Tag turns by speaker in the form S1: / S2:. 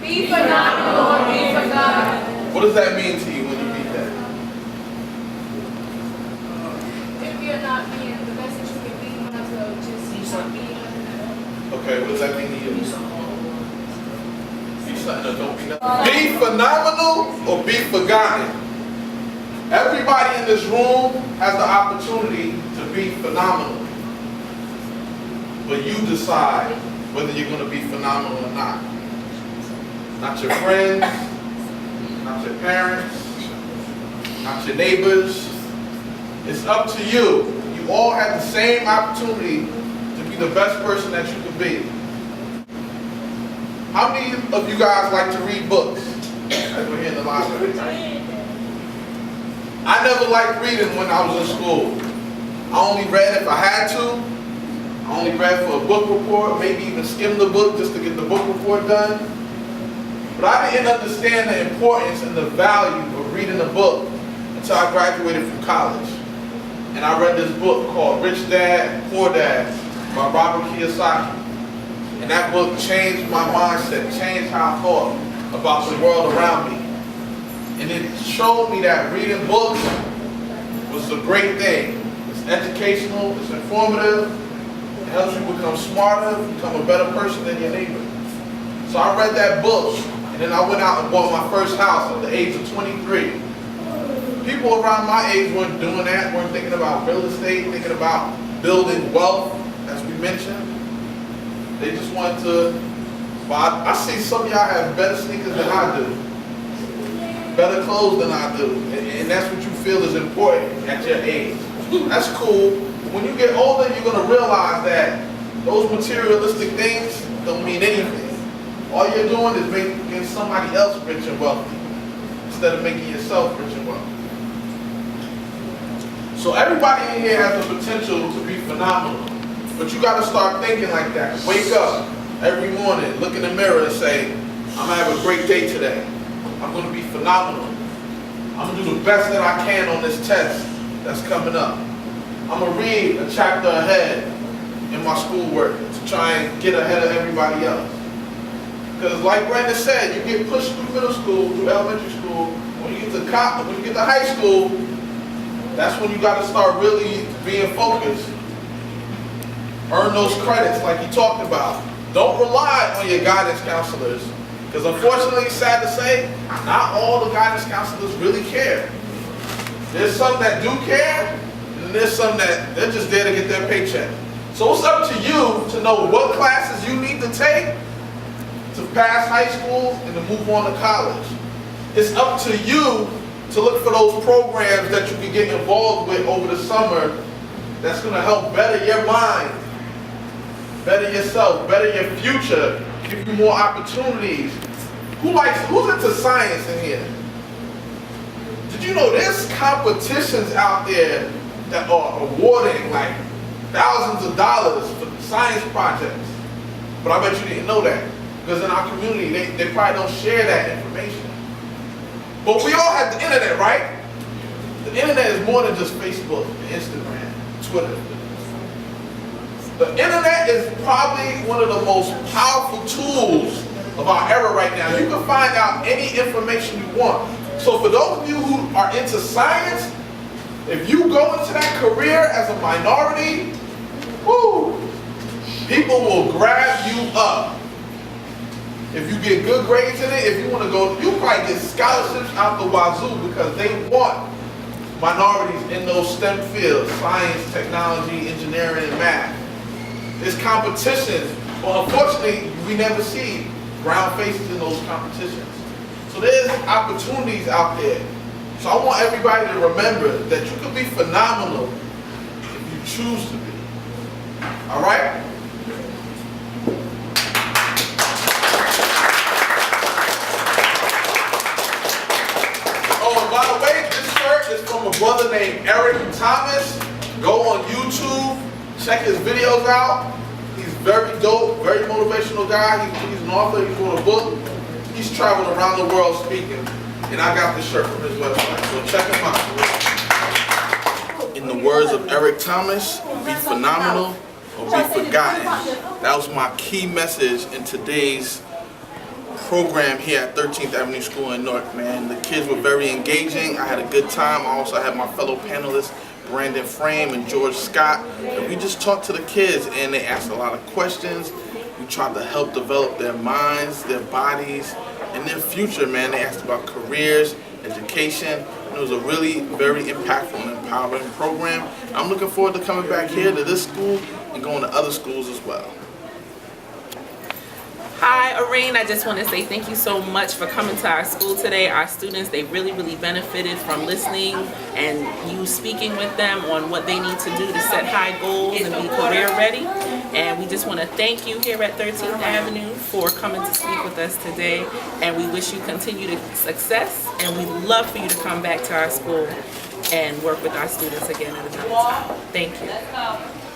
S1: Be phenomenal or be forgotten.
S2: What does that mean to you when you read that?
S1: If you're not being the best that you can be, when I was just not being nothing.
S2: Okay, what does that mean to you? Be something or don't be nothing. Be phenomenal or be forgotten. Everybody in this room has the opportunity to be phenomenal. But you decide whether you're going to be phenomenal or not. Not your friends, not your parents, not your neighbors. It's up to you. You all have the same opportunity to be the best person that you can be. How many of you guys like to read books? As we're here in the library. I never liked reading when I was in school. I only read if I had to. I only read for a book report, maybe even skim the book just to get the book report done. But I didn't understand the importance and the value of reading a book until I graduated from college. And I read this book called Rich Dad, Poor Dad by Robert Kiyosaki. And that book changed my mindset, changed how I thought about the world around me. And it showed me that reading books was a great thing. It's educational, it's informative, it helps you become smarter, become a better person than your neighbor. So I read that book, and then I went out and bought my first house at the age of 23. People around my age weren't doing that, weren't thinking about real estate, thinking about building wealth, as we mentioned. They just wanted to, well, I see some of y'all have better sneakers than I do. Better clothes than I do, and that's what you feel is important at your age. That's cool. When you get older, you're going to realize that those materialistic things don't mean anything. All you're doing is making somebody else rich and wealthy instead of making yourself rich and wealthy. So everybody in here has the potential to be phenomenal, but you got to start thinking like that. Wake up every morning, look in the mirror and say, I'm going to have a great day today. I'm going to be phenomenal. I'm going to do the best that I can on this test that's coming up. I'm going to read a chapter ahead in my schoolwork to try and get ahead of everybody else. Because like Brandon said, you get pushed through middle school, through elementary school. When you get to college, when you get to high school, that's when you got to start really being focused. Earn those credits like you talked about. Don't rely on your guidance counselors. Because unfortunately, sad to say, not all the guidance counselors really care. There's some that do care, and there's some that they're just there to get their paycheck. So it's up to you to know what classes you need to take to pass high school and to move on to college. It's up to you to look for those programs that you can get involved with over the summer that's going to help better your mind, better yourself, better your future, give you more opportunities. Who's into science in here? Did you know there's competitions out there that are awarding like thousands of dollars for science projects? But I bet you didn't know that, because in our community, they probably don't share that information. But we all have the internet, right? The internet is more than just Facebook, Instagram, Twitter. The internet is probably one of the most powerful tools of our era right now. You can find out any information you want. So for those of you who are into science, if you go into that career as a minority, whoo, people will grab you up. If you get good grades in it, if you want to go, you probably get scholarships out the wazoo because they want minorities in those STEM fields, science, technology, engineering, and math. There's competition, but unfortunately, we never see brown faces in those competitions. So there's opportunities out there. So I want everybody to remember that you can be phenomenal if you choose to be. All right? Oh, and by the way, this shirt is from a brother named Eric Thomas. Go on YouTube. Check his videos out. He's very dope, very motivational guy. He's an author, he wrote a book. He's traveled around the world speaking. And I got this shirt from his website, so check him out. In the words of Eric Thomas, be phenomenal or be forgotten. That was my key message in today's program here at 13th Avenue School in Newark, man. The kids were very engaging. I had a good time. I also had my fellow panelists, Brandon Frame and George Scott. And we just talked to the kids and they asked a lot of questions. We tried to help develop their minds, their bodies, and their future, man. They asked about careers, education. It was a really very impactful and empowering program. I'm looking forward to coming back here to this school and going to other schools as well.
S3: Hi, Orane. I just want to say thank you so much for coming to our school today. Our students, they really benefited from listening and you speaking with them on what they need to do to set high goals and be career ready. And we just want to thank you here at 13th Avenue for coming to speak with us today. And we wish you continued success. And we'd love for you to come back to our school and work with our students again at another time. Thank you.